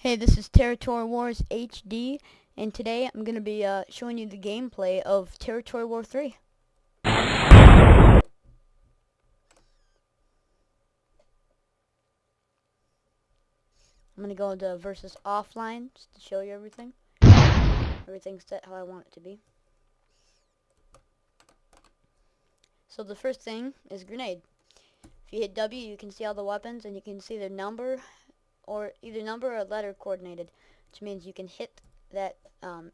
Hey, this is TerritoryWarsHD, and today I'm going to be showing you the gameplay of Territory War 3. I'm going to go into versus offline just to show you everything. Everything's set how I want it to be. So the first thing is grenade. If you hit W, you can see all the weapons, and you can see their number, or either number or letter coordinated, which means you can hit that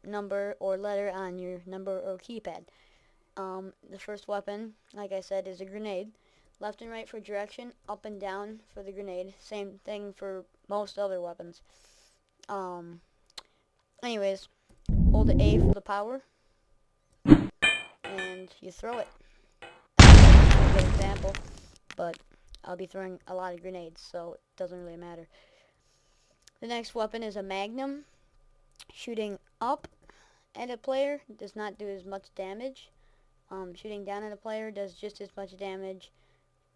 number or letter on your number or keypad. The first weapon, like I said, is a grenade. Left and right for direction, up and down for the grenade. Same thing for most other weapons. Anyways, hold A for the power, and you throw it. That's a good example, but I'll be throwing a lot of grenades, so it doesn't really matter. The next weapon is a magnum. Shooting up at a player does not do as much damage. Shooting down at a player does just as much damage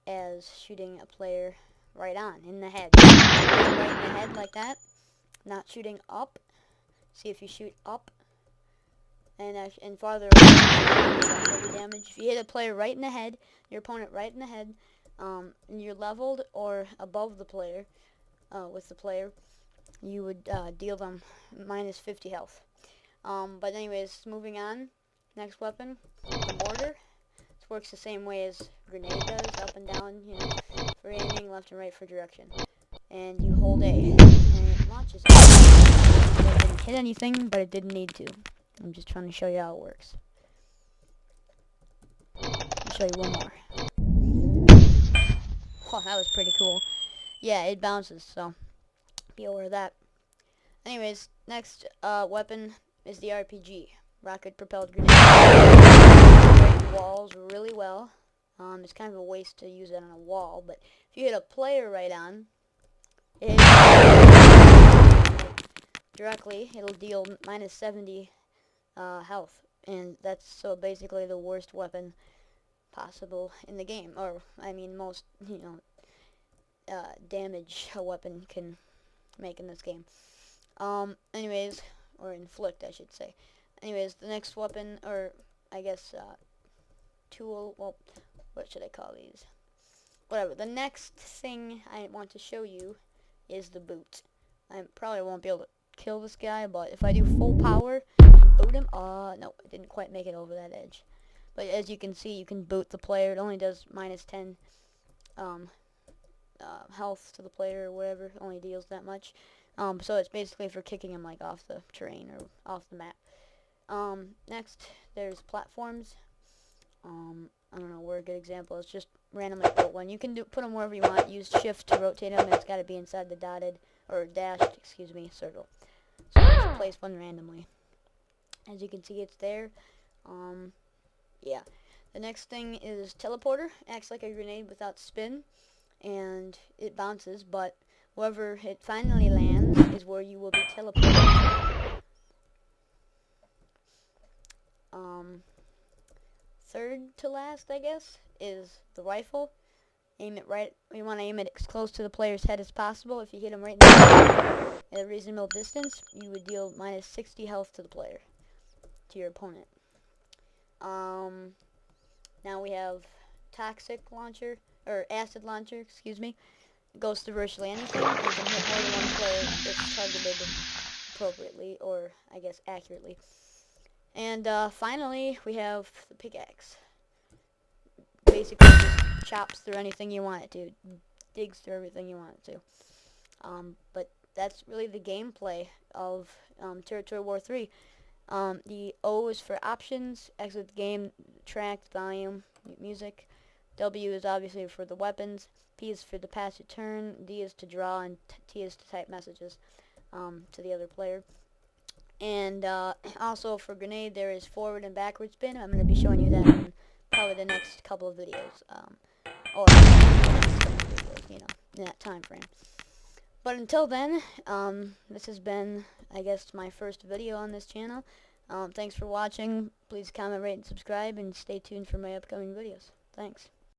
as shooting a player right on, in the head. Right in the head like that. Not shooting up. See, if you shoot up and farther away, damage. If you hit a player right in the head, your opponent right in the head, and you're leveled or above the player, with the player, you would deal them minus 50 health. But anyways, moving on. Next weapon, the mortar. This works the same way as grenade does, up and down, for aiming, left and right for direction. And you hold A, and it launches. It didn't hit anything, but it didn't need to. I'm just trying to show you how it works. I'll show you one more. Oh, that was pretty cool. Yeah, it bounces, so be aware of that. Anyways, next weapon is the RPG. Rocket propelled grenade. Break walls really well. It's kind of a waste to use it on a wall, but if you hit a player right on, directly, it'll deal minus 70 health, and that's so basically the worst weapon possible in the game, or I mean most damage a weapon can make in this game. Anyways, or inflict, I should say. Anyways, the next weapon, or I guess tool, well, what should I call these? Whatever. The next thing I want to show you is the boot. I probably won't be able to kill this guy, but if I do full power and boot him, no, I didn't quite make it over that edge. But as you can see, you can boot the player. It only does minus 10 health to the player or whatever. It only deals that much. So it's basically for kicking him like off the terrain or off the map. Next, there's platforms. I don't know where a good example is. Just randomly put one. You can put them wherever you want. Use shift to rotate them, and it's got to be inside the dotted, or dashed, excuse me, circle. So just place one randomly. As you can see, it's there. Yeah. The next thing is teleporter. Acts like a grenade without spin, and it bounces, but wherever it finally lands is where you will be teleported. Third to last, I guess, is the rifle. Aim it right. You want to aim it as close to the player's head as possible. If you hit him right in the head at a reasonable distance, you would deal minus 60 health to the player, to your opponent. Now we have toxic launcher, or acid launcher, excuse me. It goes to virtually anything. You can hit more than one player if targeted appropriately, or I guess accurately. And finally, we have the pickaxe. Basically, just chops through anything you want it to, digs through everything you want it to. But that's really the gameplay of Territory War 3. The O is for options, exit the game, track, volume, music. W is obviously for the weapons. P is for the pass your turn. D is to draw, and T is to type messages to the other player. And also for grenade, there is forward and backward spin. I'm going to be showing you that in probably the next couple of videos, or videos, in that time frame. But until then, this has been, I guess, my first video on this channel. Thanks for watching. Please comment, rate, and subscribe, and stay tuned for my upcoming videos. Thanks.